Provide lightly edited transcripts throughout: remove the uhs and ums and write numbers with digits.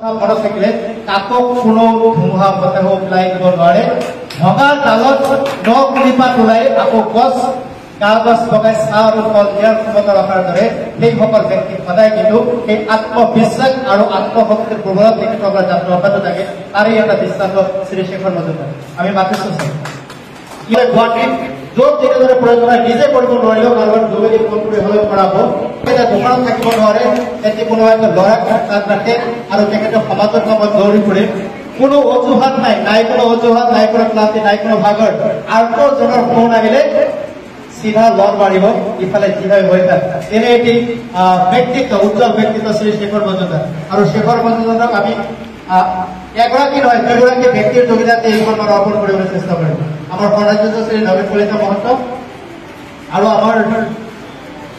মনত থাকিলে কাকো কোনো ধুমুহা বতাহ ওলাই দিব নোৱাৰে ভগা ডালত নকুলিপাত ওলাই আকৌ গছ গা গছ বগাই চাহ আৰু ফল দিয়াৰ ক্ষমতা ৰখাৰ দৰে সেইসকল ব্যক্তি সদায় কিন্তু সেই আত্মবিশ্বাস আৰু আত্মশক্তিৰ প্ৰবলত তেখেতসকলৰ যাত্ৰা অব্যাহত থাকে তাৰে এটা দৃষ্টান্ত শ্ৰী শেখৰ মজুমদাৰ আমি মাতিছো গুৱাহাটীত য'ত যেনেদৰে প্ৰয়োজন হয় নিজে কৰিব নোৱাৰিলেও কাৰোবাৰ যোগেদি ফোন কৰি হ'লেও কৰাব এতিয়া দোকানত থাকিব নোৱাৰে তেতিয়া কোনোবা এটা ল'ৰাক তাত ৰাখে আৰু তেখেতে সমাজৰ কামত দৌৰি ফুৰে কোনো অজুহাত নাই কোনো অজুহাত নাই কোনো ক্লান্তি নাই কোনো ভাগৰ আৰ্তজনৰ ফোন আহিলে চিধা লন মাৰিব ইফালে চিধাই হৈ থাকে এনে এটি ব্যক্তিত্ব উজ্জ্বল ব্যক্তিত্ব শ্ৰী শেখৰ মজুমদাৰ আৰু শেখৰ মজুমদাৰক আমি এগৰাকী নহয় দুগৰাকী ব্যক্তিৰ যোগিতাতে এইখন অৰ্পণ কৰিবলৈ চেষ্টা কৰিম আমাৰ সৰ্বাধ্যক্ষ শ্ৰী নবীন কলিতা মহন্ত আৰু আমাৰ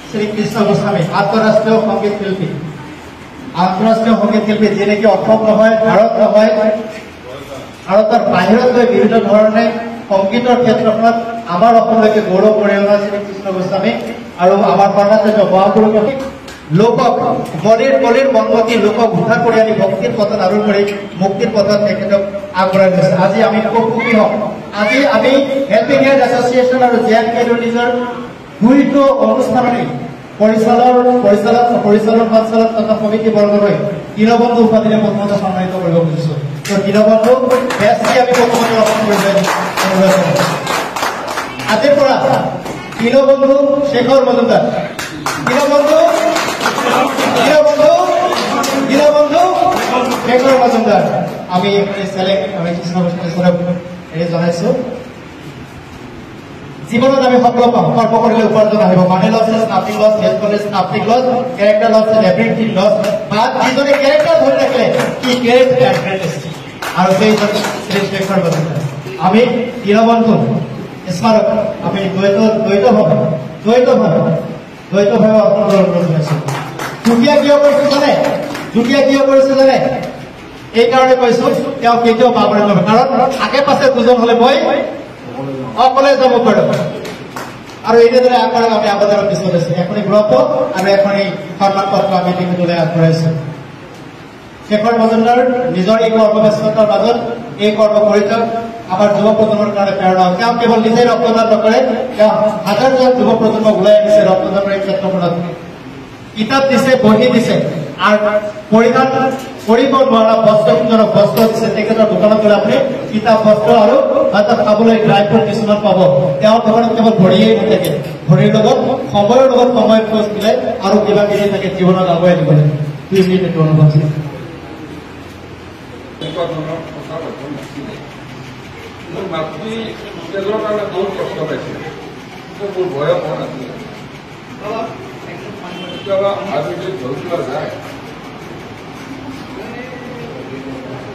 শ্ৰী কৃষ্ণ গোস্বামী আন্তঃৰাষ্ট্ৰীয় সংগীত শিল্পী যি নেকি অসম নহয় ভাৰত নহয় ভাৰতৰ বাহিৰত গৈ বিভিন্ন ধৰণে সংগীতৰ ক্ষেত্ৰখনত আমাৰ অসমলৈকে গৌৰৱ কঢ়িয়াই শ্ৰী কৃষ্ণ গোস্বামী আৰু আমাৰ সৰ্বাধ্যক্ষ মহাপুৰুষ লোকক গলিৰ বনবতী লোকক উদ্ধাৰ কৰি আনি ভক্তিৰ পথত আৰোহ কৰি মুক্তিৰ পথত তেখেতক আগবঢ়াই গৈছে আজি আমি খুব সুখী হওঁ আজি আমি হেল্পিং হেণ্ড এছ'চিয়েশ্যন আৰু JNK নিজৰ দুইটো অনুষ্ঠানতে পৰিচালক সঞ্চালক তথা সমিতি বৰ্গলৈ দীনবন্ধু উপাধিৰে প্ৰথমতে সন্মানিত কৰিব খুজিছো দীনবন্ধু বেছি আমি প্ৰথমতে অৰ্পণ কৰিবলৈ আজিৰ পৰা দীনবন্ধু শেখৰ মজুমদাৰ দীনবন্ধু শেখৰ মজুমদাৰ আমি কৃষ্ণ হেৰি জনাইছো জীৱনত আমি সফল পাওঁ কৰ্ম কৰিলে উপাৰ্জন আহিব money loss is nothing loss health is nothing loss character loss is everything loss বা যিজনে কেৰেক্টাৰ ধৰি ৰাখিলে কি আৰু সেইজন শ্ৰী শেখৰ মজুমদাৰ আমি দীনবন্ধু স্মাৰক আমি দ্বৈতভাৱে আপোনালোকৰ অনুৰোধ জনাইছো দুখীয়া কিয় কৰিছে জানে এইকাৰণে কৈছো তেওঁ কেতিয়াও পাহৰি যাব কাৰণ আগে পাছে দুজন হলে মই অকলে যাব পাৰো আৰু এনেদৰে আগবঢ়াই আমি আবেদন বিচাৰিছো এখনি গ্ৰন্থ আৰু এখনি সন্মান পত্ৰ আমি তেখেতলৈ আগবঢ়াইছো শেখৰ মজুমদাৰ নিজৰ এই কৰ্মব্যস্ততাৰ মাজত এই কৰ্ম কৰি যাওক আমাৰ যুৱ প্ৰজন্মৰ কাৰণে প্ৰেৰণা তেওঁ কেৱল নিজে ৰক্তদান নকৰে তেওঁ হাজাৰজন যুৱ প্ৰজন্মক ওলাই আনিছে ৰক্তদানৰ এই ক্ষেত্ৰখনত কিতাপ দিছে বহি দিছে আৰু পৰিধান কৰিব নোৱাৰা বস্ত্ৰজনক বস্ত্ৰ দিছে তেখেতৰ দোকানত গ'লে আপুনি কিতাপ বস্ত্ৰ আৰু তাত খাবলৈ ড্ৰাই ফ্ৰুট কিছুমান পাব তেওঁৰ দোকানত কেৱল ভৰিয়েই নাথাকে ভৰিৰ লগত সময়ৰ লগত সময় খৰচ মিলাই আৰু কিবা কিবি থাকে জীৱনত আগুৱাই দিবলৈ 2 মিনিট এইটো অনুভৱ মোৰ মাতৃ তেজৰ কাৰণে বহুত কষ্ট পাইছিল মোৰ বয়স হোৱা নাছিল কেতিয়াবা আজি যদি ধৰি লোৱা যায়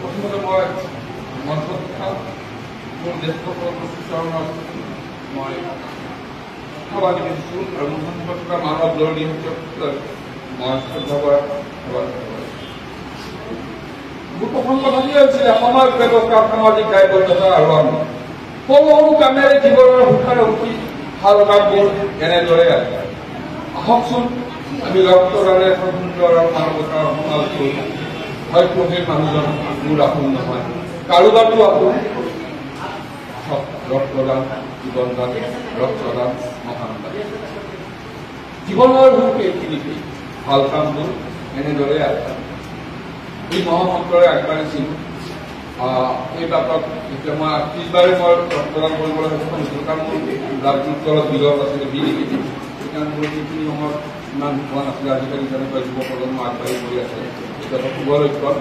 প্ৰথমতে মই মঞ্চত খাওঁ মোৰ জ্যেষ্ঠ প্ৰতিষ্ঠানত মই সেৱা দিছোঁ আৰু মোৰ সন্মুখত থকা মানৱ দৰ্শীসকলক মই শ্ৰদ্ধা মোৰ প্ৰথম কথা কি হৈছিলে সমাজ ব্যৱস্থা সামাজিক দায়বদ্ধতা আৰু আমি সৰু সৰু কামেৰে জীৱনৰ সুখাৰে উঠি ভাল কামবোৰ এনেদৰে আছে আহকচোন আমি ৰক্তদানে এখন সুন্দৰ আৰু মানৱতাৰ সমাজ কৰোঁ হয়তো সেই মানুহজন মোৰ আপোন নহয় কাৰোবাৰতো আপোন ৰক্তদান জীৱনদান ৰক্তদান মহান দান জীৱনৰ সুখ এইখিনিতে ভাল কামবোৰ এনেদৰে আছে এই মহামন্ত্ৰৰে আগবাঢ়িছিলোঁ এই বাটত এতিয়া মই 30বাৰে মই ৰক্তদান কৰিবলৈ সক্ষম হৈছিলোঁ কাৰণ মোৰ ব্লাড গ্ৰুপৰ বিলত আছিলে বি নিগেটিভ সেইকাৰণে মোৰ সেইখিনি সময়ত ইমান হোৱা নাছিলে আজিকালি যেনেকৈ যুৱ প্ৰজন্ম আগবাঢ়ি গৈ আছে এতিয়া শুভ লক্ষণ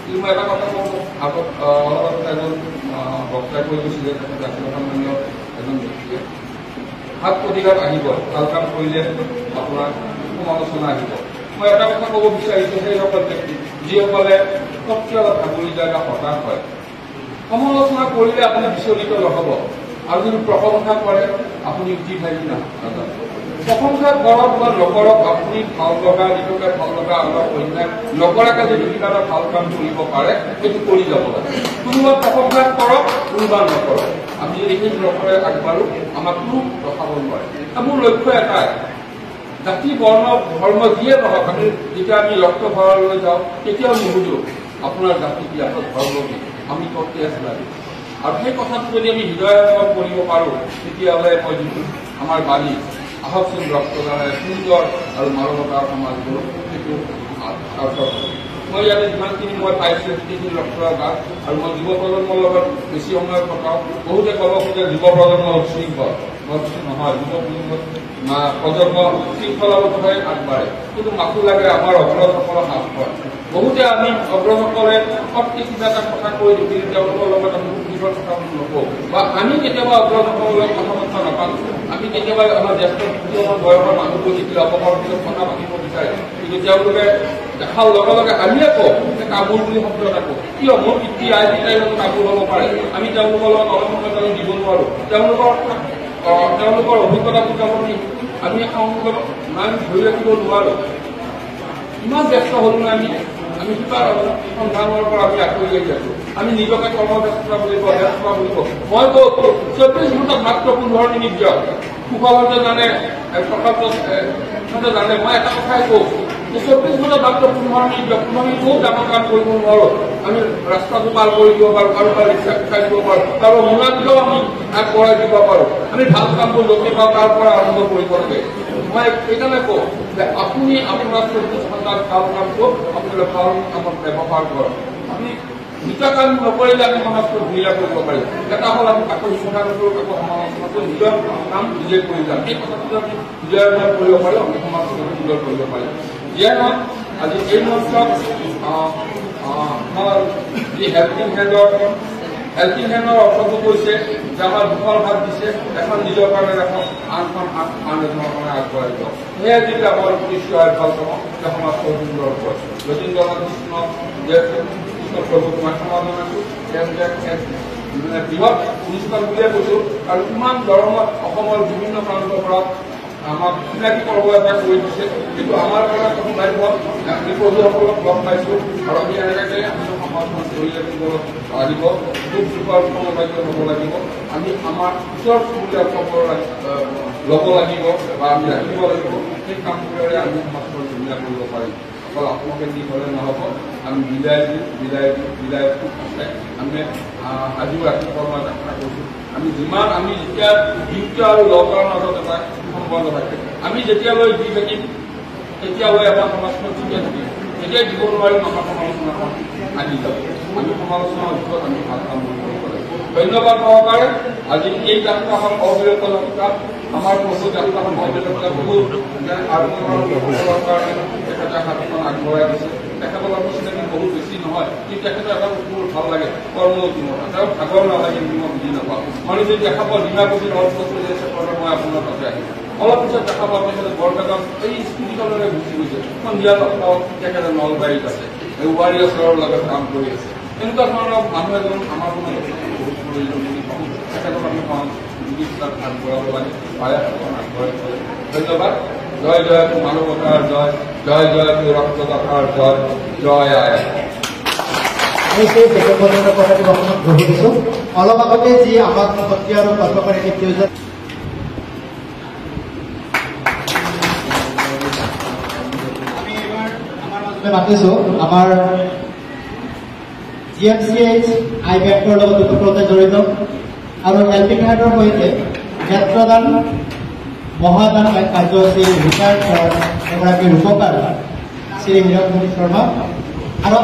কিন্তু মই এটা কথা কওঁ আগত অলপ এজন বক্তাই কৈ গৈছিলে তেখেতে আছিল সন্মানীয় এজন ব্যক্তিয়ে হাত প্ৰতিঘাত আহিব ভাল কাম কৰিলে আপোনাৰ সমালোচনা আহিব মই এটা কথা ক'ব বিচাৰিছোঁ সেইসকল ব্যক্তি যিসকলে পক্ষে অলপ ভাগৰি যায় বা হতাশ হয় সমালোচনা কৰিলে আপুনি বিচলিত নহ'ব আৰু যদি প্ৰশংসা কৰে আপুনি উঠি ভাগি নাযাব প্ৰশংসা কৰক বা নকৰক আপুনি ভাল লগা যিটোকে ভাল লগা আমাৰ অন্যায় নকৰাকে যদি কিবা এটা ভাল কাম কৰিব পাৰে সেইটো কৰি যাব লাগে কোনোবা প্ৰশংসা কৰক কোনোবা নকৰক আমি যদি এইখিনি নকৰে আগবাঢ়ো আমাক কোনো ৰখাব নোৱাৰে মোৰ লক্ষ্য এটাই জাতি বৰ্ণ ধৰ্ম যিয়ে নহওক আমি যেতিয়া আমি ৰক্ত ভঁৰাললৈ যাওঁ তেতিয়াও নুবুজো আপোনাৰ জাতি কি, আপোনাৰ ধৰ্ম কি, আমি ক'তে আছো লাগে। আৰু সেই কথাটো যদি আমি হৃদয়ংগম কৰিব পাৰোঁ, তেতিয়াহ'লে মই যিটো আমাৰ বাণী আহকচোন ৰক্তদানে সুন্দৰ আৰু মানৱতাৰ সমাজ কৰোঁ, সেইটো সাৰ্থক। মই ইয়াতে যিমানখিনি মই পাইছোঁ গোটেইখিনি ৰক্তৰ গাত। আৰু মই যুৱ প্ৰজন্মৰ লগত বেছি সময় কটাওঁ। বহুতে ক'ব খোজে যুৱ প্ৰজন্ম উশৃংখল, নহয়, যুৱ প্ৰজন্ম শৃংখলাবদ্ধভাৱে আগবাঢ়ে, কিন্তু মাথো লাগে আমাৰ অগ্ৰজসকলৰ সাহস হয়। বহুতে আমি অগ্ৰজসকলে শক্তি কিবা এটা কথা কৈ দেখিলে তেওঁলোকৰ লগত আমি নিজৰ কথা নকওঁ, বা আমি কেতিয়াবা অগ্ৰজসকলক কথা বতৰা নাপাওঁ। আমি কেতিয়াবা আমাৰ জ্যেষ্ঠ বয়সৰ মানুহবোৰ দেখিলে অপকাৰ কথা পাতিব বিচাৰে, কিন্তু তেওঁলোকে দেখাৰ লগে লগে আমিয়ে কওঁ যে কামোৰ বুলি শব্দ এটা কওঁ। কিয়? মোৰ পিতৃ আই পিতাই লগত কামোৰ হ'ব পাৰে, আমি তেওঁলোকৰ লগত অলপ সময় আমি দিব নোৱাৰোঁ। তেওঁলোকৰ অভিজ্ঞতাবোৰ আমি ইমান ধৰি ৰাখিব নোৱাৰোঁ। ইমান ব্যস্ত হ'লো আমি কিবা সন্ধানৰ পৰা আমি আঁতৰি আহি আছোঁ। আমি নিজকে কৰ্মব্যস্ততা বুলি কওঁ, ব্যস্ততা বুলি কওঁ। মই কওঁ 24 ঘণ্টাত মাত্ৰ 15 মিনিট দিয়ক। সুফলতে জানে, জানে, মই এটা কথাই কওঁ যে 24 ঘণ্টাত মাত্ৰ 15 মিনিট দিয়ক। 15 মিনিট বহুত ডাঙৰ কাম কৰিব নোৱাৰোঁ। আমি ৰাস্তাটো পাৰ কৰি দিব পাৰোঁ, কাৰোবাৰ ৰিক্সা শিকাই দিব পাৰোঁ, কাৰোবাৰ মোনাদিলেও আমি আগবঢ়াই দিব পাৰোঁ। আমি ভাল কামবোৰ য'তে পাওঁ তাৰ পৰা আৰম্ভ কৰিব লাগে। মই সেইকাৰণে কওঁ যে আপুনি আপোনাৰ 24 ঘণ্টাত ভাল কাম কৰক, আপোনাৰ ভাল কামত ব্যৱহাৰ কৰক। আপুনি দুটা কাম নকৰিলে আমি সমাজটো ধুনীয়া কৰিব পাৰিম। এটা হ'ল আমি কাকো শিক্ষা নকৰোঁ, কাকো সমালোচনা কৰোঁ, নিজৰ কাম নিজে কৰি যাম। এই কথাটো আমি নিজৰ কৰিব পাৰোঁ, আমি সমাজটো সুন্দৰ কৰিব পাৰিম। যিয়ে নহওক আজি এই মঞ্চত যি হেল্পিং হেণ্ডৰ অৰ্থটো কৈছে যে আমাৰ দুখন হাত দিছে, এখন নিজৰ কাৰণে ৰাখক, আনখন হাত আন এজনৰ কাৰণে আগবঢ়াই দিয়ক। সেয়া যদি আমাৰ উদ্দেশ্য হয় ভাল কামত, যে সমাজটো সুন্দৰ হ'ব। যতীন্দ্ৰনাথ কৃষ্ণ প্ৰভুক মই সমাধান আছোঁ, বৃহৎ অনুষ্ঠান বুলিয়ে কৈছোঁ। আৰু ইমান গৰমত অসমৰ বিভিন্ন প্ৰান্তৰ পৰা আমাক চিনাকি কৰিব এটা কৰি দিছে, কিন্তু আমাৰ পৰা ভাগ্য আমি প্ৰভুসকলক লগ পাইছোঁ। আৰু আমি এনেকৈ আমি সমাজখন ধৰি ৰাখিব লাগিব, দুখ দুখৰ সমবাক্য ল'ব লাগিব। আমি আমাৰ ওচৰ চুবুৰীয়াসকলৰ ল'ব লাগিব বা আমি ৰাখিব লাগিব। সেই কামবোৰেৰে আমি সমাজখন ধুনীয়া কৰিব পাৰিম। অকল আত্মকেন্দ্ৰিক হ'লে নহ'ব, আমি বিলাই আছে। আমি আজিও ৰাতিপুৱা মই দেখা কৰিছোঁ, আমি যিমান আমি যেতিয়া দিনটো আৰু লগৰ মাজত এটা সম্বন্ধ থাকে, আমি যেতিয়ালৈ দি থাকিম তেতিয়ালৈ এটা সমাজখন ঠিকে থাকিম। যেতিয়াই দিব নোৱাৰিম আমাৰ সমালোচনাখন আহি যাব। আমি সমালোচনাৰ ওপৰত আমি ভাল কাম কৰিব লাগিব। ধন্যবাদ সহকাৰে আজি এই যাত্ৰাখন অবিৰত যাত্ৰা, আমাৰ বহু যাত্ৰাখন অবিৰত বহুত কাৰণে তেখেতে হাতখন আগবঢ়াই দিছে। তেখেতৰ চিনাকি বহুত বেছি নহয়, কিন্তু তেখেতৰ এটা বহুত ভাল লাগে কৰ্ম উদ্যমতা, তেওঁ ভাগৰ নালাগে বুলি মই বুজি নাপাওঁ। মানুহ যদি দেখা পাওঁ ডিমাকুছিত অলপ চলি আছে, মই আপোনাৰ তাতে আহিম। অলপ পিছত দেখা পাওঁ তেখেতে বৰপেটাত এই স্কুটিখনেৰে গুচি গৈছে, সন্ধিয়া লগ পাওঁ তেখেতে নলবাৰীত আছে, ৱাৰিয়াৰ্ছৰ লগত কাম কৰি আছে। এনেকুৱা ধৰণৰ মানুহ এজন আমাৰ বহুত প্ৰয়োজন বুলি ভাবোঁ। তেখেতক আমি চিকিৎসাত আগবঢ়াব লাগে, পাৰে আগবঢ়াই। ধন্যবাদ। জয় জয় মানৱতাৰ জয়, জয় জয় ৰক্তদাতাৰ জয়, জয় আই। আমি সেই তেখেতসকলৰ কথাটো অকণমান গ্ৰহণ দিছোঁ। অলপ আগতে যি আমাক সত্ৰীয়া আৰু কল্পকাৰী নৃত্যজন আমি এইবাৰ আমাৰ মাজতে মাতিছোঁ আমাৰ GMCH আই বেংকৰ লগত ওতঃপ্ৰোতভাৱে জড়িত আৰু হেল্পিং হেণ্ডৰ সৈতে নেত্ৰদান মহাদান কাৰ্যসূচীৰ ৰিটায়াৰ্ড এগৰাকী ৰূপকাৰ শ্ৰী হীৰকমণি শৰ্মা আৰু